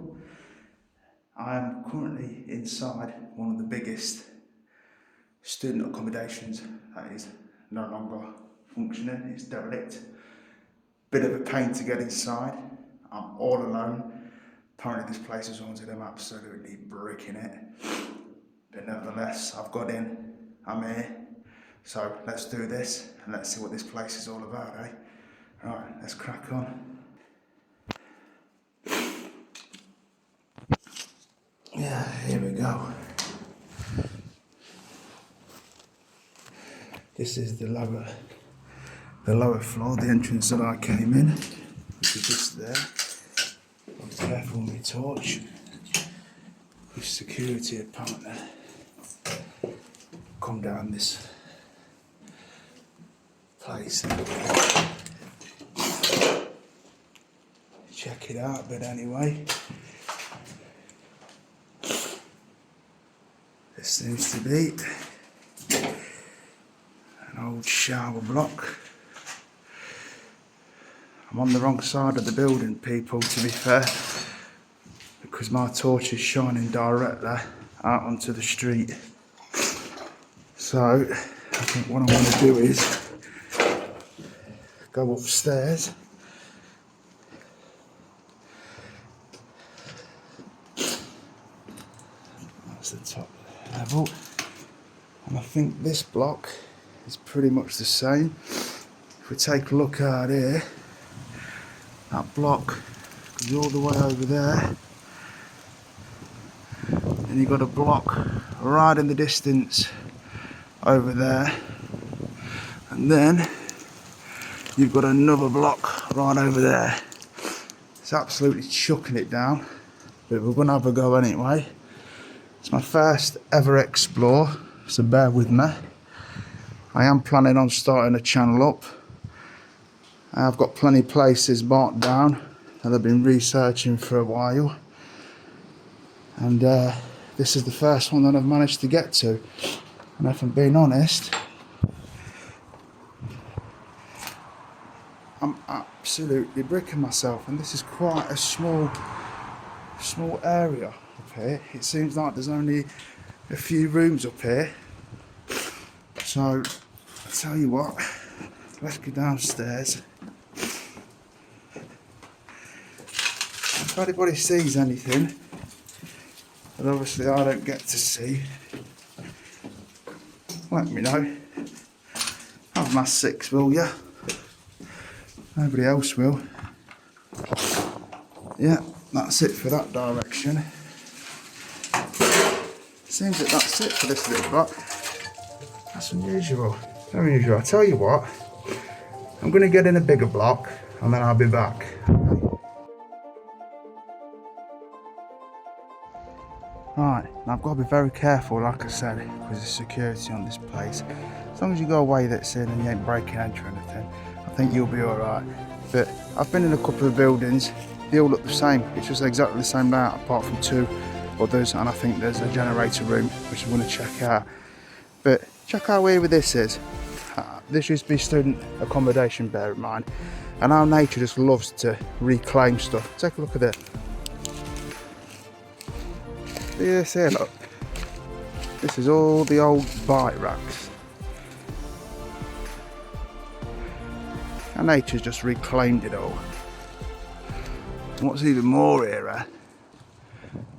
title. I am currently inside one of the biggest student accommodations that is no longer functioning. It's derelict. Bit of a pain to get inside. I'm all alone. Apparently this place is haunted. I'm absolutely bricking it. But nevertheless, I've got in. I'm here. So let's do this and let's see what this place is all about, eh? Right, let's crack on. Yeah, here we go. This is the lower floor, the entrance that I came in, which is just there. Be careful with my torch. With security apparently come down this place. Check it out, but anyway. This seems to be an old shower block. I'm on the wrong side of the building, people, to be fair, because my torch is shining directly out onto the street. So, I think what I want to do is go upstairs. That's the top level. And I think this block is pretty much the same. If we take a look out here, that block goes all the way over there. And you've got a block right in the distance over there. And then you've got another block right over there. It's absolutely chucking it down. But we're going to have a go anyway. It's my first ever explore, so bear with me. I am planning on starting a channel up. I've got plenty of places marked down that I've been researching for a while. And this is the first one that I've managed to get to. And if I'm being honest, I'm absolutely bricking myself. And this is quite a small area up here. It seems like there's only a few rooms up here. So, I'll tell you what, let's go downstairs. If anybody sees anything that obviously I don't get to see, let me know. Have my 6, will ya? Nobody else will. Yeah, that's it for that direction. Seems that that's it for this little block. That's unusual. Very unusual. I'll tell you what, I'm going to get in a bigger block and then I'll be back. Right, now I've got to be very careful, like I said, because there's security on this place. As long as you go away that's in and you ain't breaking entry or anything, I think you'll be alright. But I've been in a couple of buildings, they all look the same. It's just exactly the same layout apart from 2 others, and I think there's a generator room which I'm going to check out. But check out where this is. This used to be student accommodation, bear in mind, and our nature just loves to reclaim stuff. Take a look at it. See this here, look. This is all the old bike racks. Our nature's just reclaimed it all. And what's even more here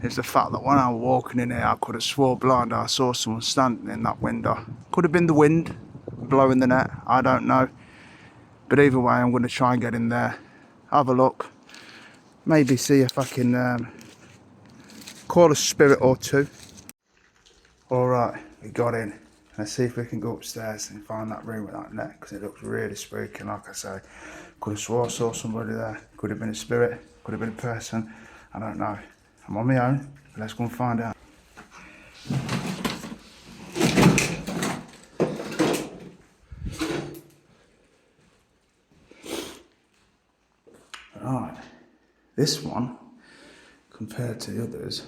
is the fact that when I was walking in here, I could have swore blind I saw someone standing in that window. Could have been the wind blowing the net, I don't know. But either way, I'm going to try and get in there, have a look, maybe see if I can call a spirit or 2. Alright, we got in. Let's see if we can go upstairs and find that room with that net, because it looks really spooky. Like I say, could have swore I saw somebody there. Could have been a spirit, could have been a person, I don't know. I'm on my own, but let's go and find out. Right, this one, compared to the others,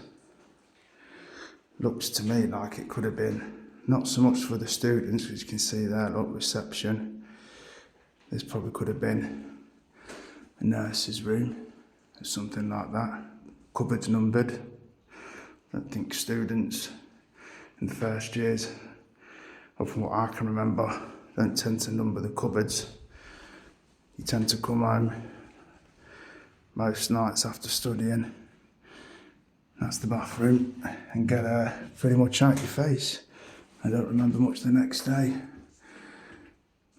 looks to me like it could have been not so much for the students, which you can see there, look, reception. This probably could have been a nurse's room or something like that. cupboards numbered. I don't think students in the first years, or from what I can remember, don't tend to number the cupboards. You tend to come home most nights after studying, that's the bathroom, and get pretty much out your face. I don't remember much the next day.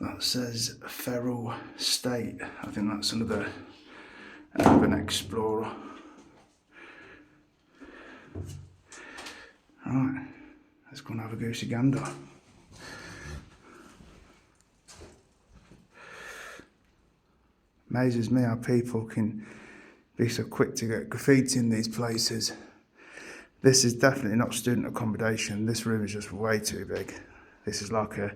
That says feral state. I think that's another urban explorer. Right, let's go and have a goosey gander. Amazes me how people can be so quick to get graffiti in these places. This is definitely not student accommodation. This room is just way too big. This is like a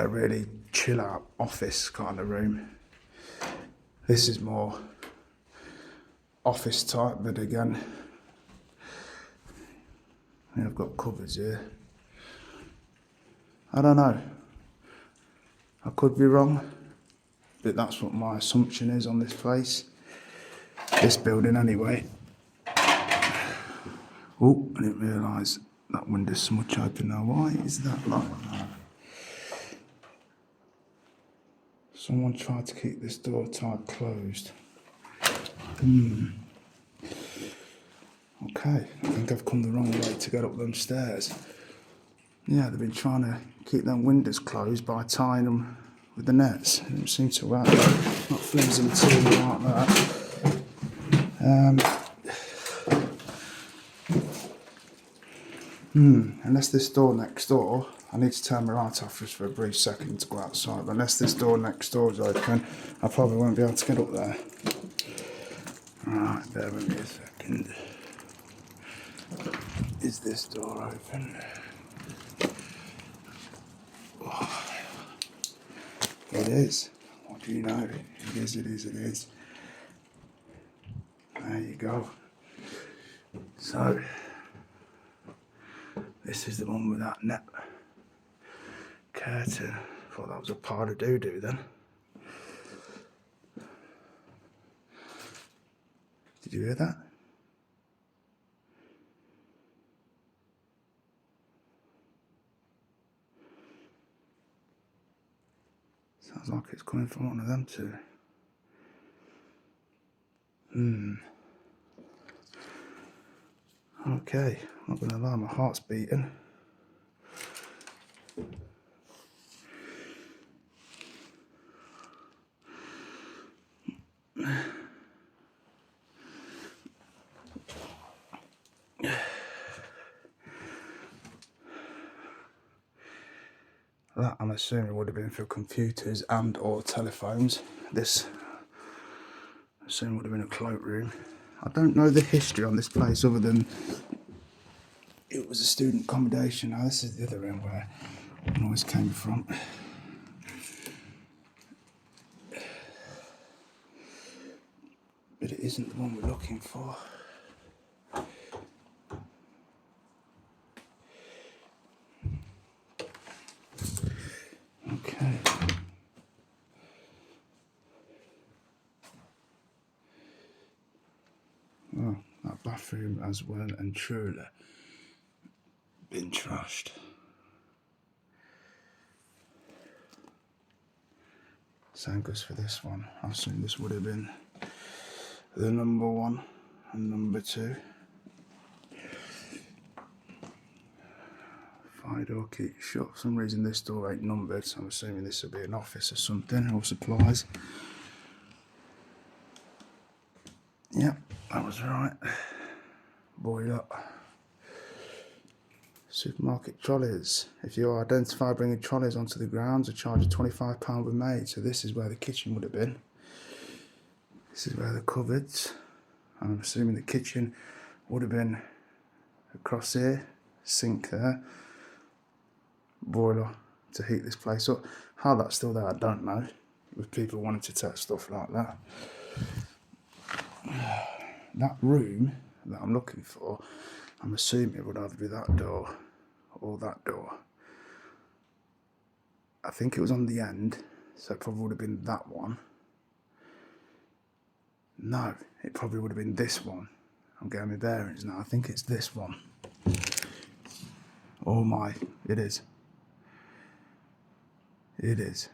really chill out office kind of room. This is more office type, but again, I've got cupboards here. I don't know. I could be wrong, but that's what my assumption is on this place. This building anyway. Oh, I didn't realise that window's so much open now. Why is that like that? Someone tried to keep this door tight closed. Okay, I think I've come the wrong way to get up them stairs. Yeah, they've been trying to keep them windows closed by tying them with the nets. It didn't seem to work, not freezing too like that. Unless this door next door, I need to turn my light off just for a brief second to go outside, but unless this door next door is open, I probably won't be able to get up there. Right, bear with me a second. Is this door open? Oh, it is. What do you know? It is, it is, it is. There you go. So, this is the one with that net curtain. Thought that was a pile of doo-doo then. Did you hear that? Sounds like it's coming from one of them two. Okay, I'm not going to lie, my heart's beating. That, I'm assuming, would have been for computers and or telephones. This, I assume, would have been a cloakroom. I don't know the history on this place other than it was a student accommodation. Now this is the other end where the noise came from. But it isn't the one we're looking for. Okay. Well, that bathroom as well and truly been trashed. Same goes for this one. I assume this would have been the number one and number two. Fire door keeps shut. For some reason this door ain't numbered, so I'm assuming this will be an office or something, or supplies. Yep, that was right. Boiler. Supermarket trolleys. If you are identified bringing trolleys onto the grounds, a charge of £25 were made. So this is where the kitchen would have been. This is where the cupboards. I'm assuming the kitchen would have been across here. Sink there. Boiler to heat this place up. How that's still there, I don't know. With people wanting to test stuff like that. That room that I'm looking for, I'm assuming it would either be that door or that door. I think it was on the end, so it probably would have been that one. No, it probably would have been this one. I'm getting my bearings now. I think it's this one. Oh my, it is. It is.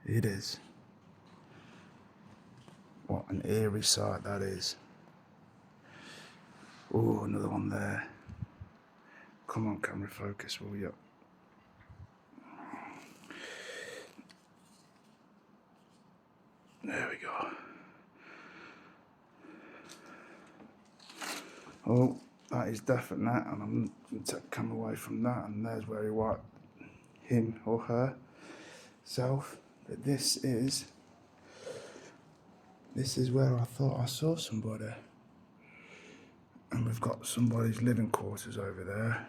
It is. What an eerie sight that is. Oh, another one there. Come on, camera, focus, will you? There we go. Oh, that is definite, and I'm going to take the camera away from that, and there's where he wiped him or her self. But this is where I thought I saw somebody. And we've got somebody's living quarters over there.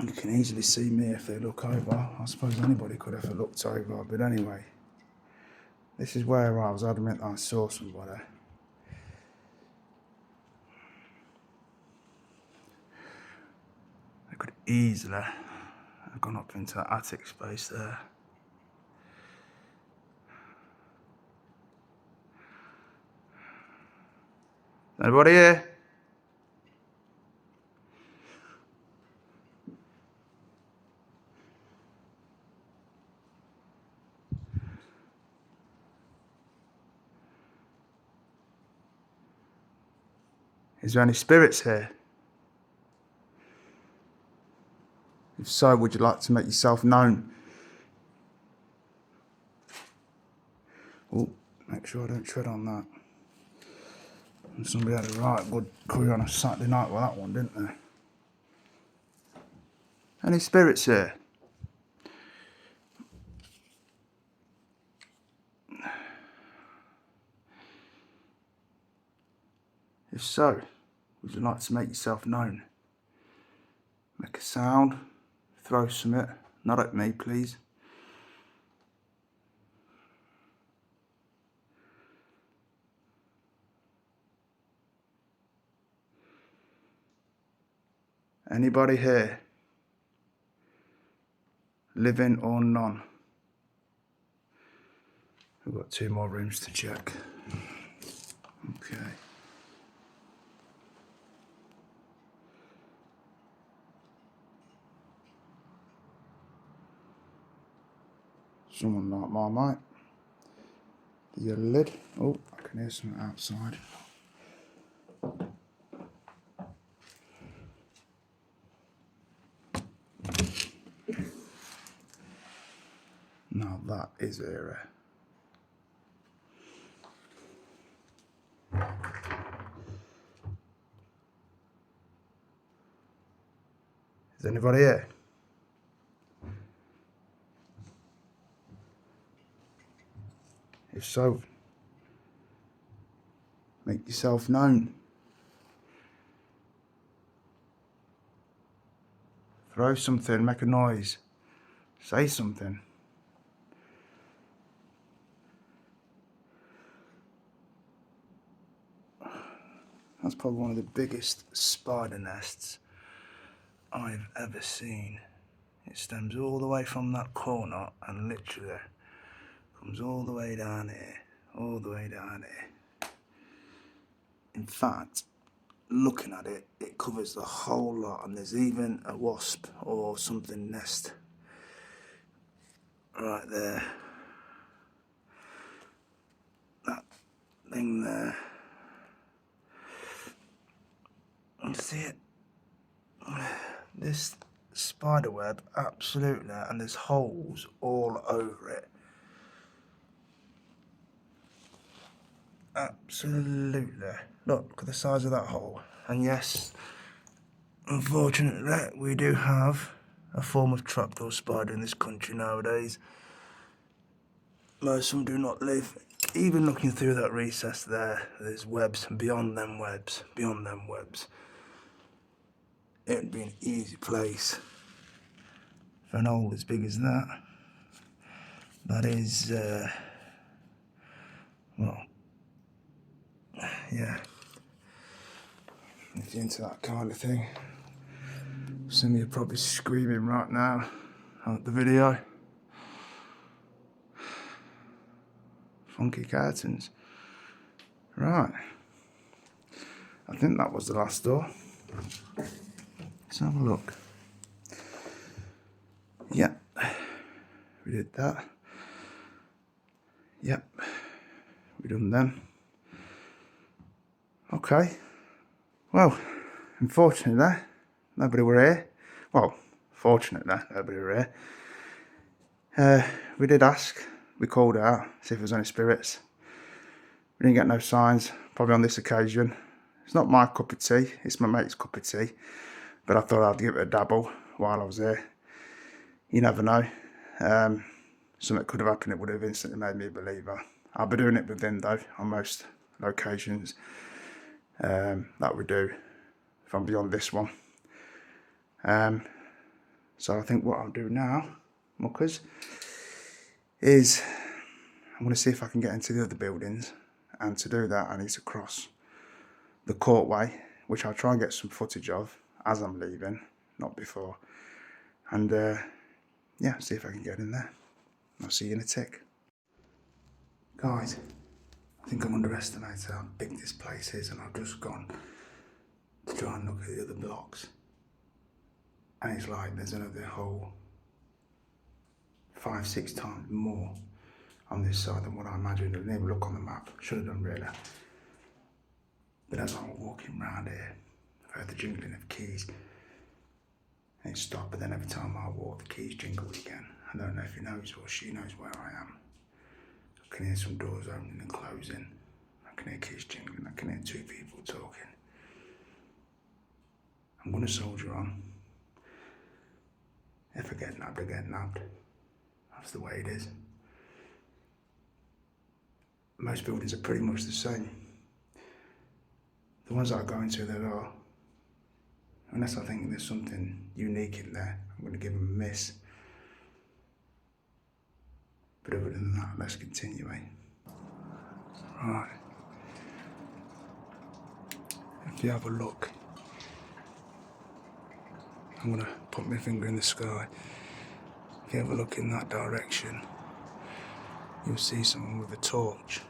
You can easily see me if they look over. I suppose anybody could if they looked over, but anyway. This is where I was adamant that I saw somebody. They could easily have gone up into that attic space there. Anybody here? Is there any spirits here? If so, would you like to make yourself known? Oh, make sure I don't tread on that. And somebody had a right good curry on a Saturday night with that one, didn't they? Any spirits here? If so, would you like to make yourself known? Make a sound, throw something, not at me please. Anybody here? Living or none? We've got 2 more rooms to check. Okay. Someone like Marmite. The yellow lid. Oh, I can hear something outside. Now that is eerie. Is anybody here? If so, make yourself known. Throw something, make a noise, say something. That's probably one of the biggest spider nests I've ever seen. It stems all the way from that corner and literally comes all the way down here, all the way down here. In fact, looking at it, it covers the whole lot, and there's even a wasp or something nest right there. That thing there. You see it? This spider web, absolutely, and there's holes all over it. Absolutely. Look at the size of that hole. And yes, unfortunately, we do have a form of trapdoor spider in this country nowadays. Most of them do not live. Even looking through that recess there, there's webs, and beyond them webs, beyond them webs. It would be an easy place for an hole as big as that. That is, well, yeah. If you're into that kind of thing, some of you are probably screaming right now. the video. Funky curtains. Right. I think that was the last door. Let's have a look. Yep. We did that. Yep. We done them. Okay. Well, unfortunately, nobody were here. Well, fortunately, nobody were here. We did ask. We called out, see if there was any spirits. We didn't get no signs, probably on this occasion. It's not my cup of tea, it's my mate's cup of tea. But I thought I'd give it a dabble while I was here. You never know. Something could have happened, it would have instantly made me a believer. I'll be doing it with him though, on most locations that we do, if I'm beyond this one. So I think what I'll do now, muckers, is I'm going to see if I can get into the other buildings, and to do that I need to cross the courtway, which I'll try and get some footage of as I'm leaving, not before, and yeah, see if I can get in there. I'll see you in a tick. Guys, I think I'm underestimating how big this place is, and I've just gone to try and look at the other blocks, and it's like there's another whole 5-6 times more on this side than what I imagined. I didn't even look on the map, should have done really. But as I'm walking around here, I heard the jingling of keys, and it stopped, but then every time I walk the keys jingled again. I don't know if he knows or she knows where I am. I can hear some doors opening and closing. I can hear keys jingling, I can hear 2 people talking. I'm going to soldier on. If I get nabbed, I get nabbed. That's the way it is. Most buildings are pretty much the same. The ones that I go into, there are. Unless I think there's something unique in there, I'm going to give them a miss. But other than that, let's continue, eh? Right. If you have a look, I'm going to put my finger in the sky. If you have a look in that direction, you'll see someone with a torch.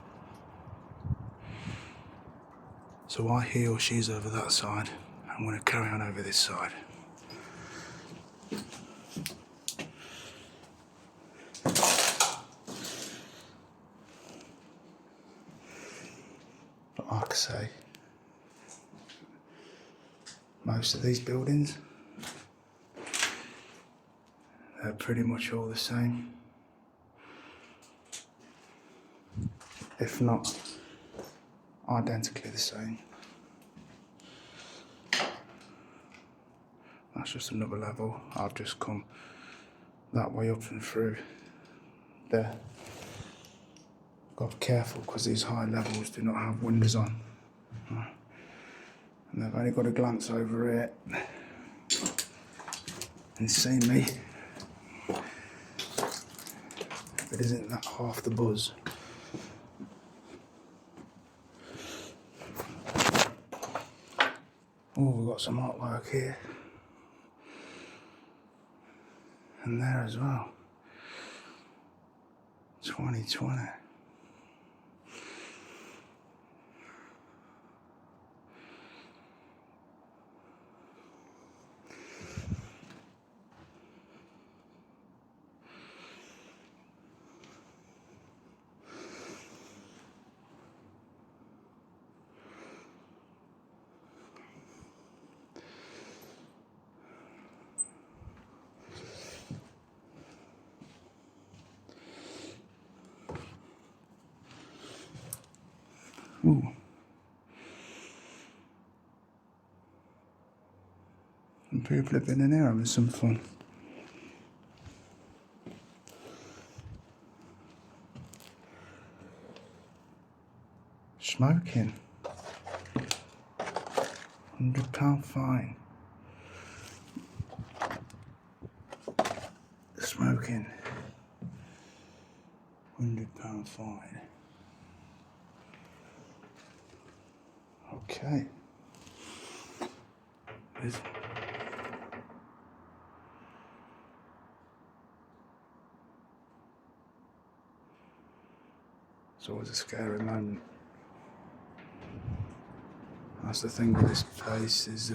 So while he or she's over that side, I'm going to carry on over this side. But like I say, most of these buildings, they're pretty much all the same. If not identically the same. That's just another level. I've just come that way up and through there. Got to be careful because these high levels do not have windows on. And they've only got to glance over it and see me. If it isn't that half the buzz. Oh, we've got some artwork here. And there as well. 2020. Ooh. Some people have been in here having some fun. Smoking. £100 fine. Smoking. £100 fine. Okay. It's always a scary moment. That's the thing with this place, is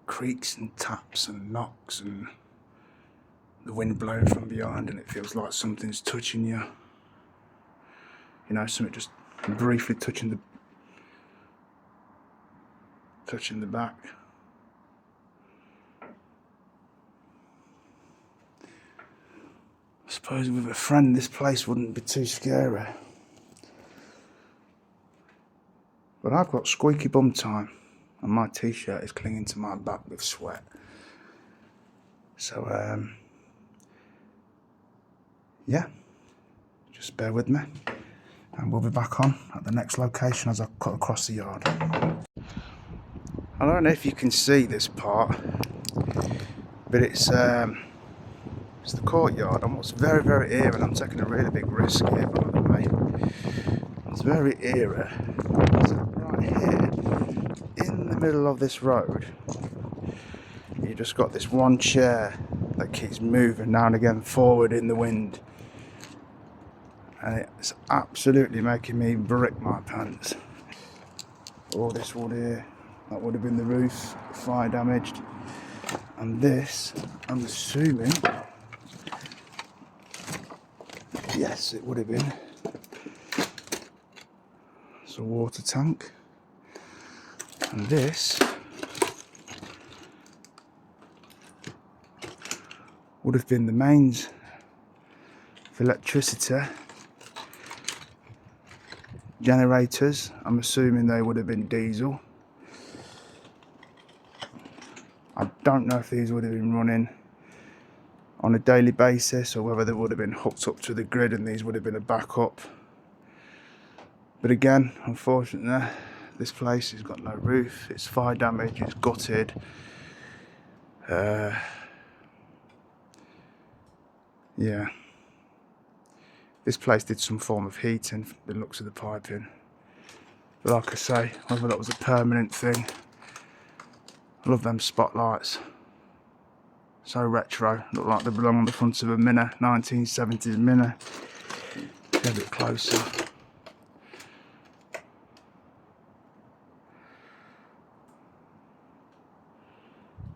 creaks and taps and knocks and the wind blowing from behind, and it feels like something's touching you. You know, something just briefly touching the back. I suppose with a friend this place wouldn't be too scary. But I've got squeaky bum time and my t-shirt is clinging to my back with sweat. So yeah, just bear with me and we'll be back on at the next location as I cut across the yard. I don't know if you can see this part, but it's the courtyard, and what's very, very eerie, and I'm taking a really big risk here, by the way. It's very eerie. So right here, in the middle of this road, you just got this one chair that keeps moving now and again forward in the wind. And it's absolutely making me brick my pants. All this wood here, that would have been the roof, fire damaged. And this, I'm assuming, yes, it would have been. It's a water tank. And this would have been the mains for electricity. Generators, I'm assuming they would have been diesel. I don't know if these would have been running on a daily basis or whether they would have been hooked up to the grid and these would have been a backup. But again, unfortunately, this place has got no roof, it's fire damage, it's gutted. Yeah. This place did some form of heating, the looks of the piping. But like I say, whether that was a permanent thing. I love them spotlights. So retro, look like they belong on the front of a Mini, 1970s Mini. Get a bit closer.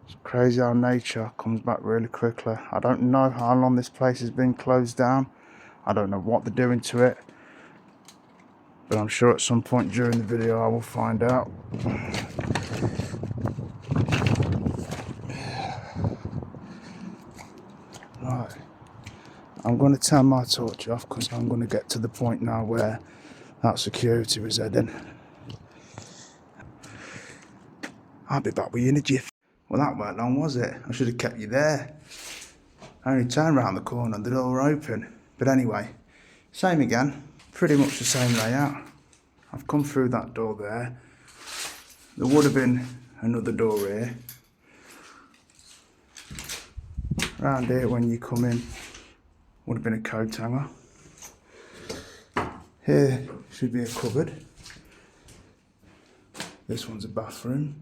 It's crazy how nature comes back really quickly. I don't know how long this place has been closed down. I don't know what they're doing to it. But I'm sure at some point during the video I will find out. Right, I'm going to turn my torch off because I'm going to get to the point now where that security was heading. I'll be back with you in a jiff. Well, that weren't long, was it? I should have kept you there. I only turned round the corner and the door open. But anyway, same again, pretty much the same layout. I've come through that door there. There would have been another door here. Round here when you come in, would have been a coat hanger. Here should be a cupboard. This one's a bathroom.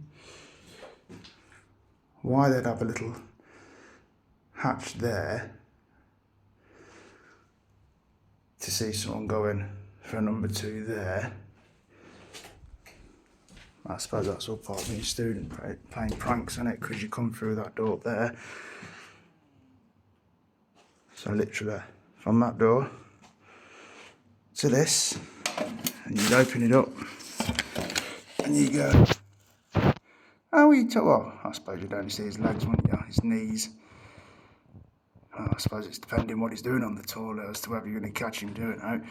Why they'd have a little hatch there to see someone going for a number 2 there. I suppose that's all part of being a student, playing pranks, isn't it? Because you come through that door up there. So literally, from that door to this, and you'd open it up, and you go, oh, you talk, well, I suppose you'd only see his legs, wouldn't you? His knees. Well, I suppose it's depending what he's doing on the toilet as to whether you're going to catch him doing it.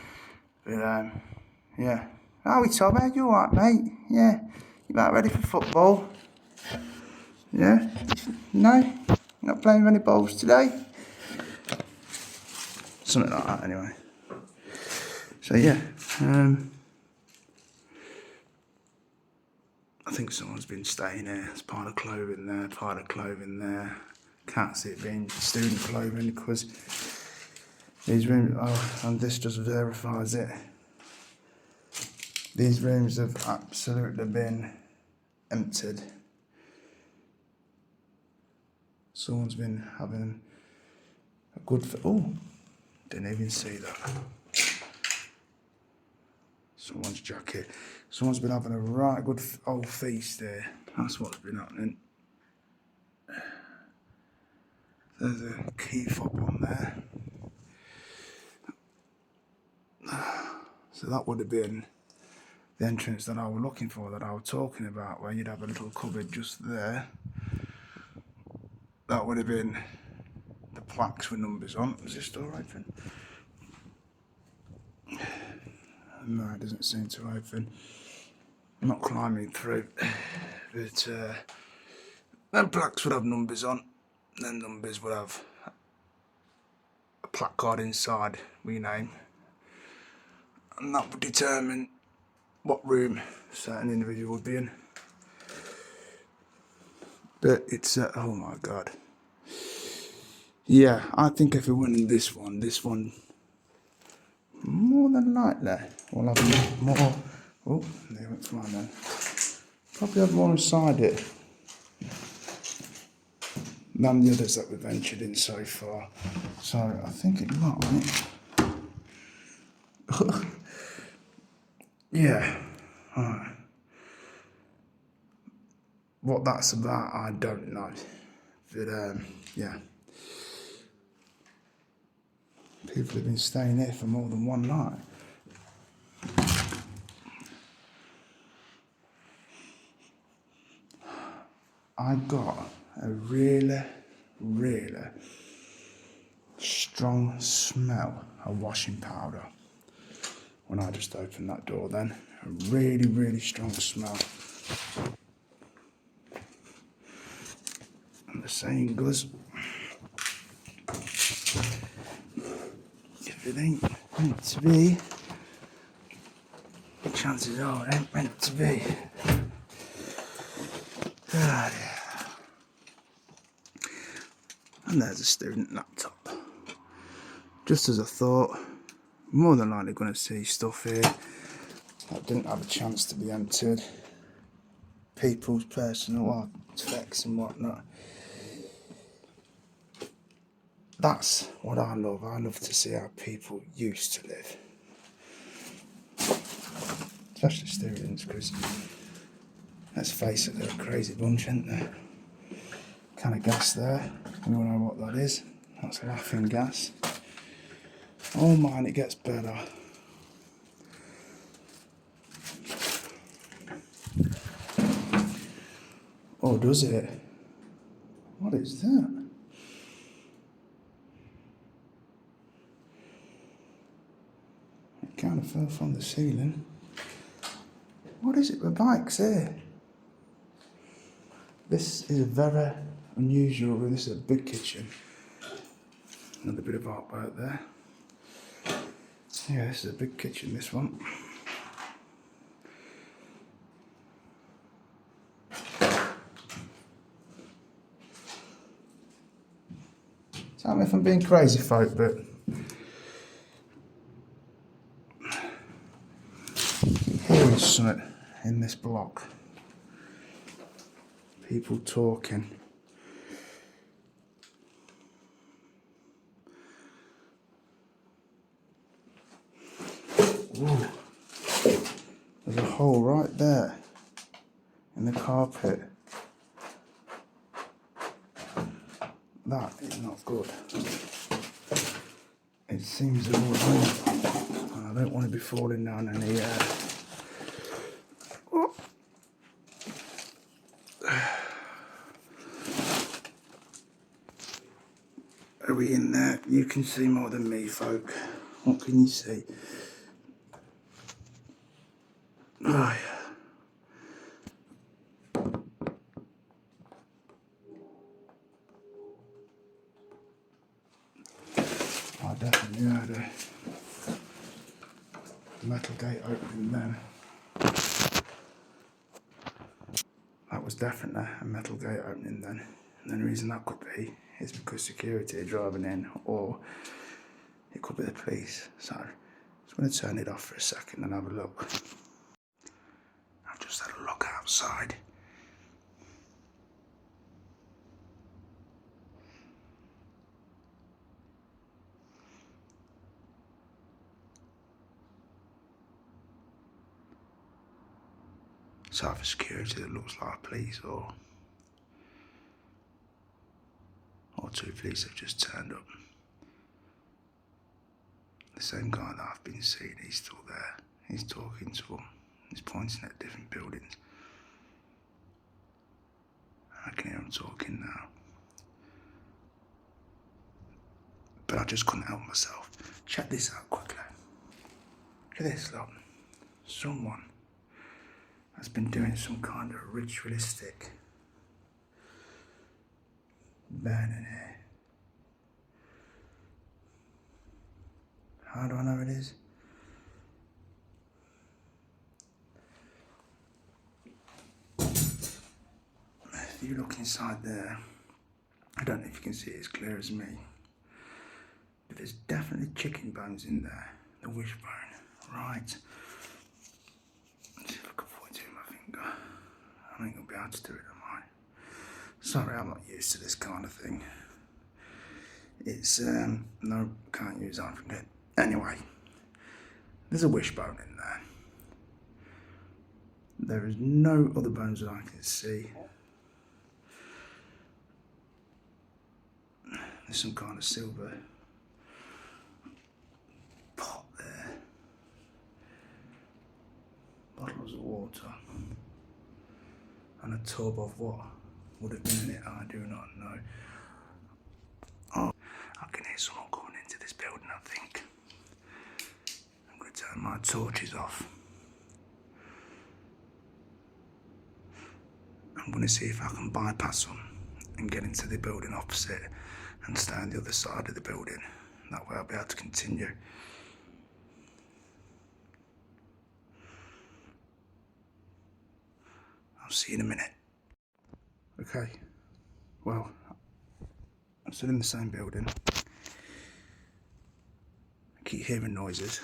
But, yeah. Oh, it's all right, you alright, mate? Yeah. You about ready for football? Yeah? No? Not playing with any balls today? Something like that, anyway. So, yeah. I think someone's been staying here. There's part of clothing there, part of clothing there. Can't see it being student clothing because these rooms, oh, and this just verifies it. These rooms have absolutely been emptied. Someone's been having a good, Didn't even see that. Someone's jacket. Someone's been having a right good old feast there. That's what's been happening. There's a key fob on there. So that would have been the entrance that I was looking for, that I was talking about, where you'd have a little cupboard just there. That would have been the plaques with numbers on. Is this door open? No, it doesn't seem to open. I'm not climbing through, but them plaques would have numbers on. Them numbers would have a placard inside with your name, and that would determine what room a certain individual would be in. But it's oh my god. Yeah, I think if we went in this one more than likely we'll have more. Oh, they went flying then. Probably have more inside it than the others that we've ventured in so far. So I think it might. Yeah. Alright. What that's about, I don't know. But yeah. People have been staying here for more than one night. I got a really, really strong smell of washing powder when I just opened that door then. A really, really strong smell. And the saying goes, if it ain't meant to be, chances are it ain't meant to be. God. And there's a student laptop. Just as I thought, more than likely going to see stuff here that didn't have a chance to be entered. People's personal effects and whatnot. That's what I love. I love to see how people used to live. Especially students, because let's face it, they're a crazy bunch, aren't they? Kind of gas there. We all know what that is. That's laughing gas. Oh man, it gets better. Oh, does it? What is that? It kind of fell from the ceiling. What is it with bikes here? This is a very unusual room. This is a big kitchen. Another bit of artwork there. Yeah, this is a big kitchen, this one. Tell me if I'm being crazy, folk, but here is something in this block. People talking. Ooh. There's a hole right there in the carpet. That is not good. It seems they're all over. And I don't want to be falling down any Are we in there? You can see more than me, folk. What can you see? Oh, yeah. I definitely heard a metal gate opening then. That was definitely a metal gate opening then. And the reason that could be is because security are driving in, or it could be the police. So I'm just going to turn it off for a second and have a look. I've just had a look outside. It's either security that looks like police or two police have just turned up. The same guy that I've been seeing, he's still there. He's talking to them. He's pointing at different buildings. I can hear him talking now. But I just couldn't help myself. Check this out quickly. Look at this, look. Someone has been doing some kind of ritualistic burning here. How do I know it is? If you look inside there, I don't know if you can see it as clear as me, but there's definitely chicken bones in there. The wishbone, right? Let's see if I can point to my finger. I ain't gonna be able to do it, am I? Sorry, I'm not used to this kind of thing. It's, no, can't use that from it. Anyway, there's a wishbone in there. There is no other bones that I can see. There's some kind of silver pot there. Bottles of water. And a tub of what would have been in it, I do not know. Oh, I can hear someone coming into this building, I think. I'm going to turn my torches off. I'm going to see if I can bypass them and get into the building opposite and stay on the other side of the building. That way I'll be able to continue. I'll see you in a minute. Okay, well, I'm still in the same building. I keep hearing noises.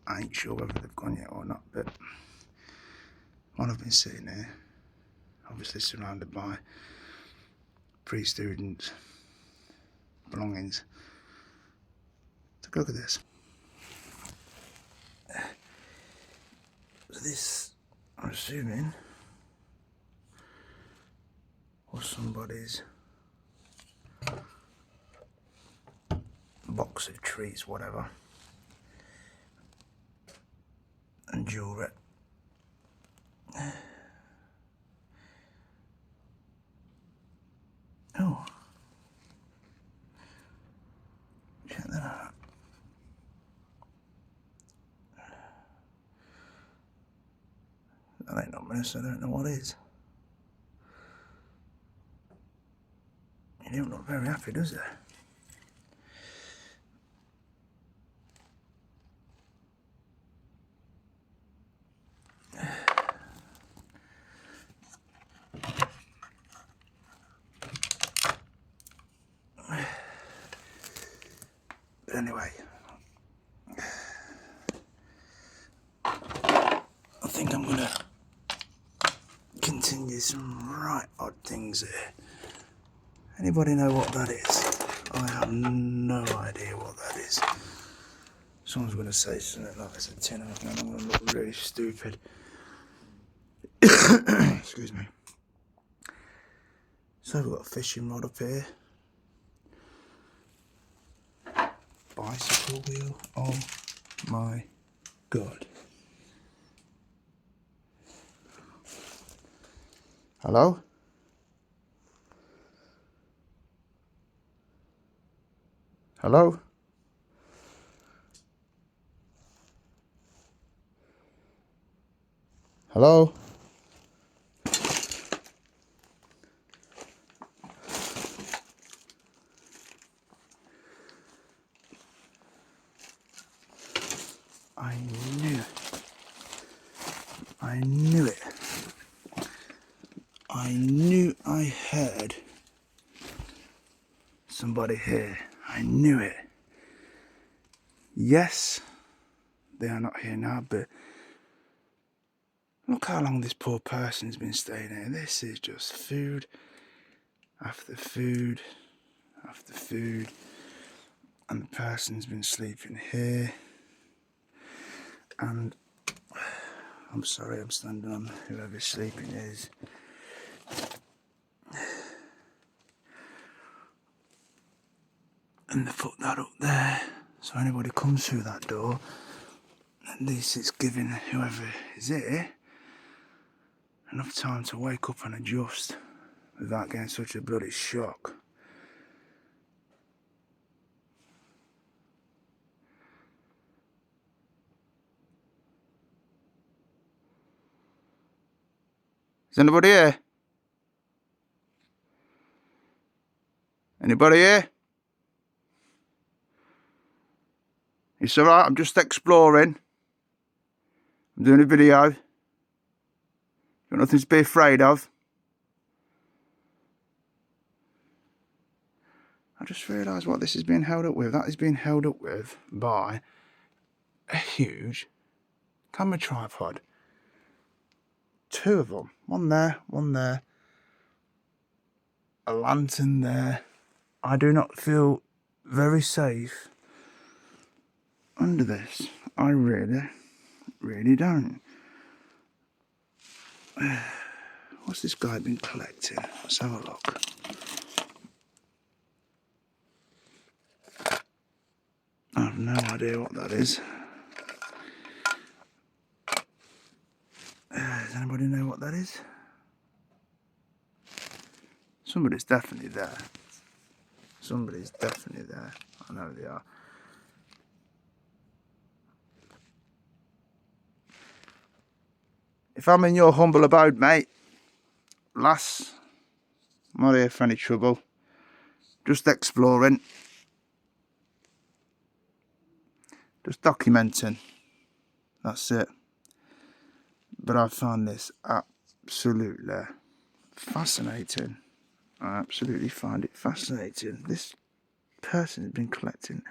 I ain't sure whether they've gone yet or not, but while I've been sitting here, obviously surrounded by pre-students' belongings, take a look at this. So this, I'm assuming, was somebody's box of treats, whatever, and jewellery. Oh, check that out. That ain't not ominous, I don't know what is. You don't look very happy, does it? But anyway, I think I'm gonna continue some right odd things here. Anybody know what that is? I have no idea what that is. Someone's gonna say something like it's a tin opener and I'm gonna look really stupid. Excuse me. So we've got a fishing rod up here. Bicycle wheel. Oh my god. Hello? Hello? Hello? I knew it. I knew it. I knew I heard somebody here. I knew it. Yes, they are not here now, but look how long this poor person's been staying here. This is just food after food after food. And the person's been sleeping here. And I'm sorry, I'm standing on whoever's sleeping is. And they put that up there, so anybody comes through that door, at least it's giving whoever is here enough time to wake up and adjust without getting such a bloody shock. Is anybody here? Anybody here? It's alright, I'm just exploring. I'm doing a video. Got nothing to be afraid of. I just realised what this is being held up with. That is being held up with by a huge camera tripod. 2 of them. One there, one there. A lantern there. I do not feel very safe under this. I really don't. What's this guy been collecting? Let's have a look. I have no idea what that is. Does anybody know what that is? Somebody's definitely there. Somebody's definitely there. I know they are. If I'm in your humble abode, mate, lass, I'm not here for any trouble. Just exploring. Just documenting. That's it. But I found this absolutely fascinating. I absolutely find it fascinating. This person has been collecting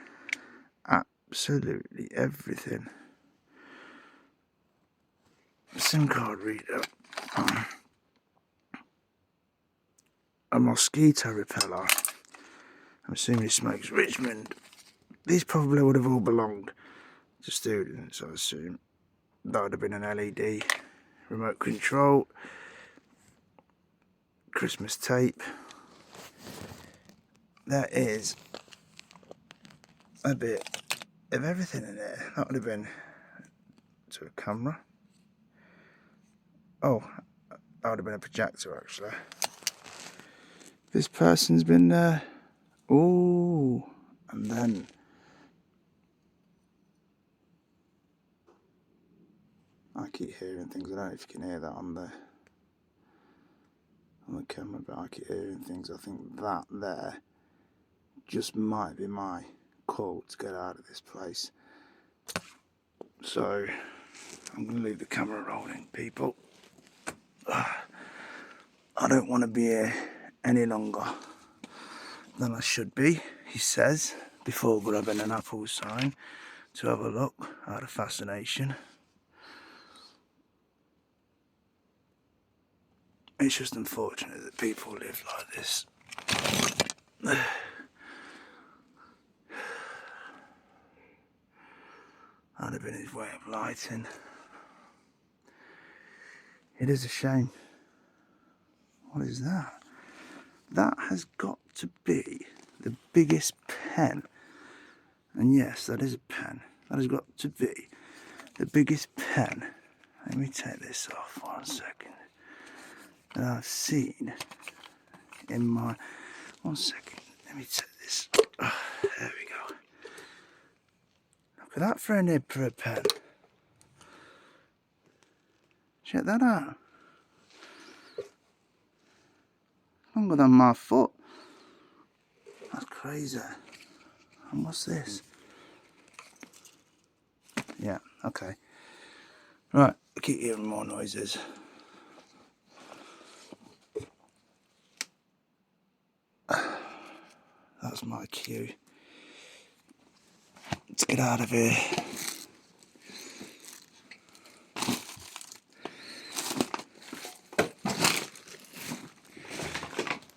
absolutely everything. SIM card reader. A mosquito repeller. I'm assuming he smokes Richmond. These probably would have all belonged to students, I assume. That would have been an LED. Remote control. Christmas tape. There is a bit of everything in there. That would have been to a camera. Oh, that would have been a projector actually. This person's been there. Ooh, and then I keep hearing things. I don't know if you can hear that on the camera, but I keep hearing things. I think that there just might be my call to get out of this place. So I'm going to leave the camera rolling, people. I don't want to be here any longer than I should be, he says, before grabbing an Apple sign to have a look out of fascination. It's just unfortunate that people live like this. That'd have been his way of lighting. It is a shame. What is that? That has got to be the biggest pen. And yes, that is a pen. That has got to be the biggest pen. Let me take this off 1 second. That I've seen in my... 1 second. Let me take this. Oh, there we go. Look at that for a nib for a pen. Check that out. Longer than my foot. That's crazy. And what's this? Yeah, okay. Right, I keep hearing more noises. That's my cue to get out of here.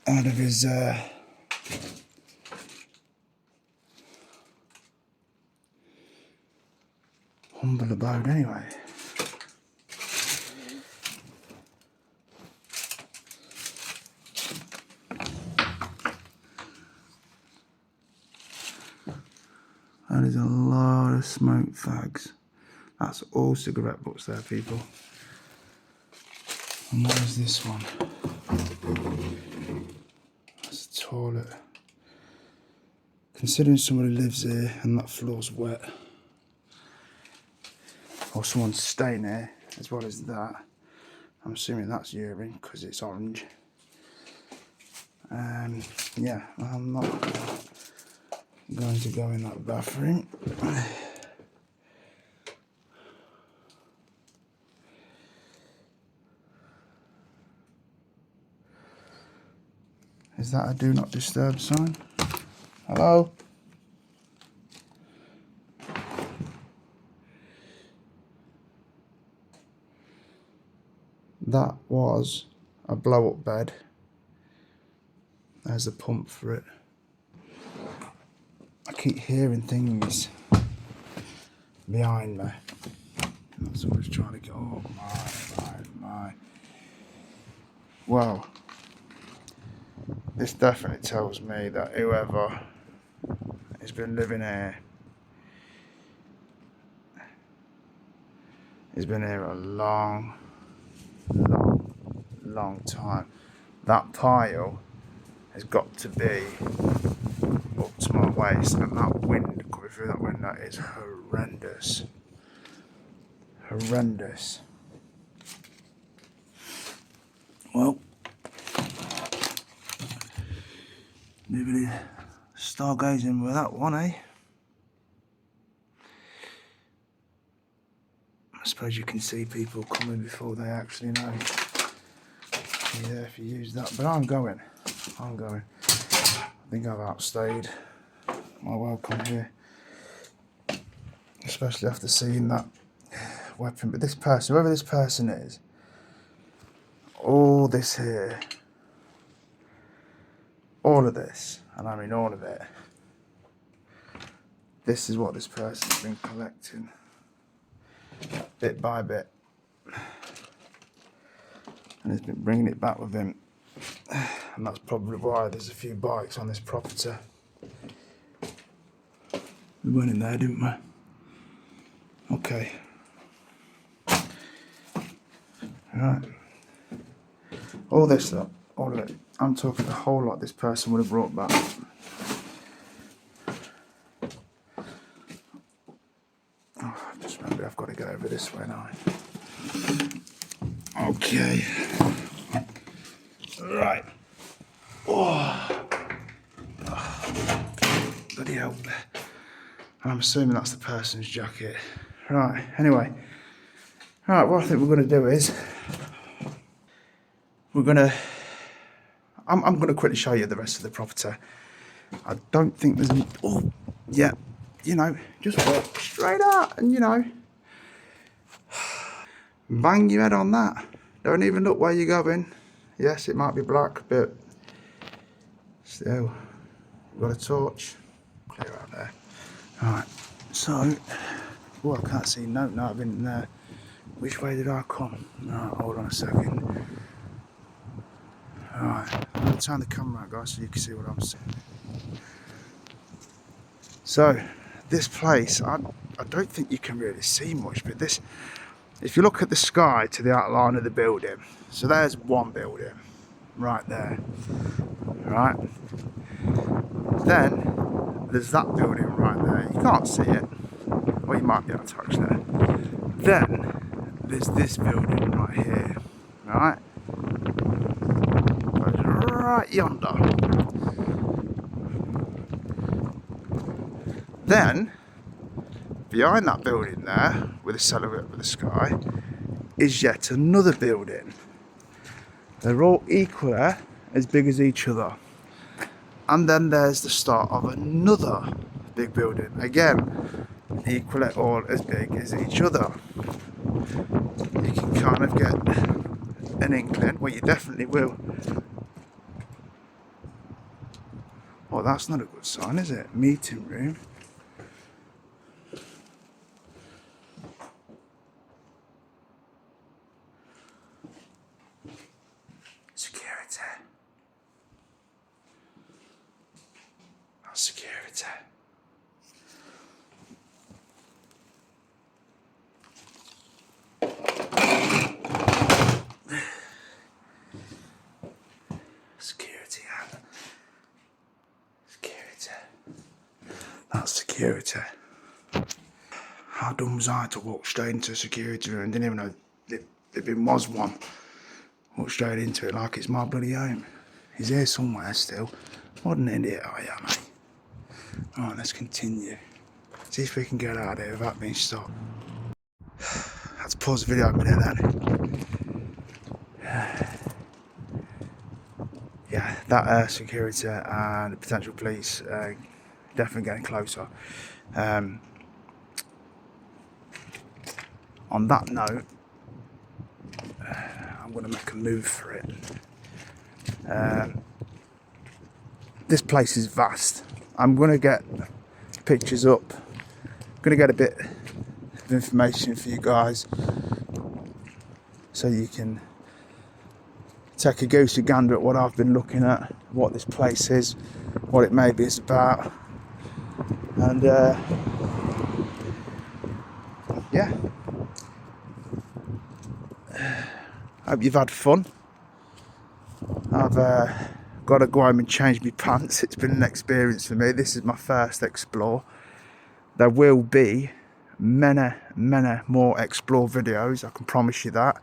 Out of his humble abode anyway. That is a lot of smoke fags. That's all cigarette butts there, people. And what is this one? That's the toilet. Considering somebody lives here and that floor's wet, or someone's staying here as well as that, I'm assuming that's urine because it's orange. Yeah, I'm not going to go in that bathroom. Is that a do not disturb sign? Hello? That was a blow-up bed. There's a pump for it. I keep hearing things behind me. Someone's trying to get. Oh my. Well, this definitely tells me that whoever has been living here has been here a long time. That pile has got to be up to my waist, and that wind coming through that window is horrendous. Horrendous. Well, maybe stargazing with that one, eh? I suppose you can see people coming before they actually know. Yeah, if you use that. But I'm going. I think I've outstayed my welcome here. Especially after seeing that weapon. But this person, whoever this person is, all this here, all of this, and I mean all of it, this is what this person's been collecting, bit by bit. And he's been bringing it back with him. And that's probably why there's a few bikes on this property. We went in there, didn't we? Okay. Right. All this lot, all of it. I'm talking the whole lot this person would have brought back. Oh, just remember I've got to get over this way now. Okay. Right. Oh. Bloody hell. And I'm assuming that's the person's jacket. Right, anyway. Right, what I think we're going to do is I'm going to quickly show you the rest of the property. I don't think there's... Oh, yeah. You know, just walk straight out and, you know, bang your head on that. Don't even look where you're going. Yes, it might be black, but still, we've got a torch. Clear out there. Right, so, oh, I can't see. No, I've been there. Which way did I come? No, hold on a second. Alright, I'm going to turn the camera out, guys, so you can see what I'm seeing. So, this place, I don't think you can really see much, but this, if you look at the sky to the outline of the building, so there's one building, right there, right? Then, there's that building right there, you can't see it, or you might be able to touch there. Then, there's this building right here, right? Right yonder. Then, behind that building there, with a silhouette of the sky, is yet another building. They're all equally as big as each other. And then there's the start of another big building. Again, equally all as big as each other. You can kind of get an inkling, well, you definitely will. Oh, that's not a good sign, is it? Meeting room. Security. That's security. That's security. How dumb was I to walk straight into a security room? Didn't even know if it was one. Walk straight into it like it's my bloody home. He's here somewhere still. What an idiot I am, mate. Alright, let's continue. See if we can get out of here without being stopped. I had to pause the video a minute then. Yeah, that security and the potential police definitely getting closer. On that note, I'm going to make a move for it. This place is vast. I'm going to get pictures up. I'm going to get a bit of information for you guys so you can take a goosey gander at what I've been looking at, what this place is, what it maybe is about, and yeah, hope you've had fun. I've got to go home and change my pants. It's been an experience for me. This is my first explore. There will be many more explore videos, I can promise you that.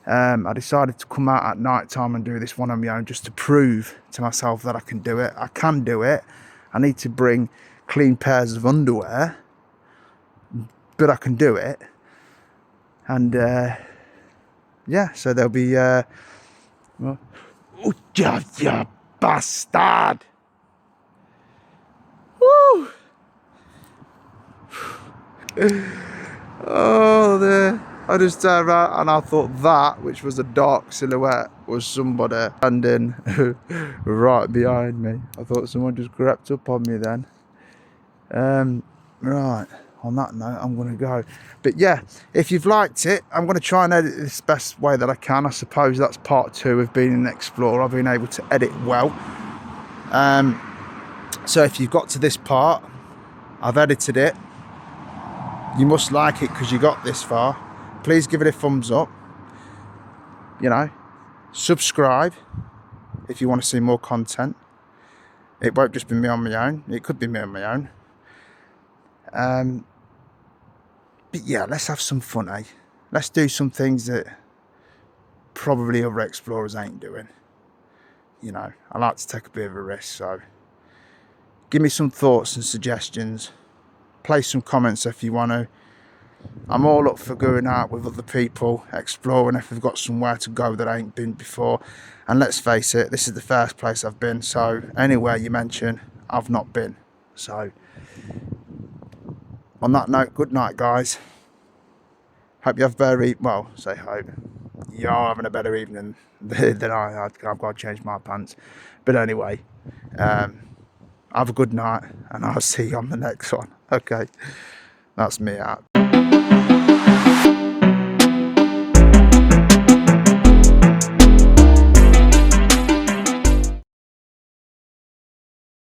I decided to come out at night time and do this one on my own just to prove to myself that I can do it. I can do it. I need to bring clean pairs of underwear, but I can do it. And yeah, so there'll be well, oh, you bastard! Woo! Oh, there. I just turned around and I thought that, which was a dark silhouette, was somebody standing right behind me. I thought someone just crept up on me then. Right, on that note, I'm going to go. But yeah, if you've liked it, I'm going to try and edit this best way that I can. I suppose that's part 2 of being an explorer. I've been able to edit well. So if you've got to this part, I've edited it. You must like it because you got this far. Please give it a thumbs up. You know, subscribe if you want to see more content. It won't just be me on my own. It could be me on my own. But yeah, let's have some fun, eh? Let's do some things that probably other explorers ain't doing. You know, I like to take a bit of a risk, so give me some thoughts and suggestions. Place some comments if you want to. I'm all up for going out with other people, exploring if we've got somewhere to go that I ain't been before. And let's face it, this is the first place I've been, so anywhere you mention, I've not been. So, on that note, good night, guys. Hope you have a better well, say hope. You're having a better evening than I. I've got to change my pants. But anyway, have a good night, and I'll see you on the next one. Okay, that's me out.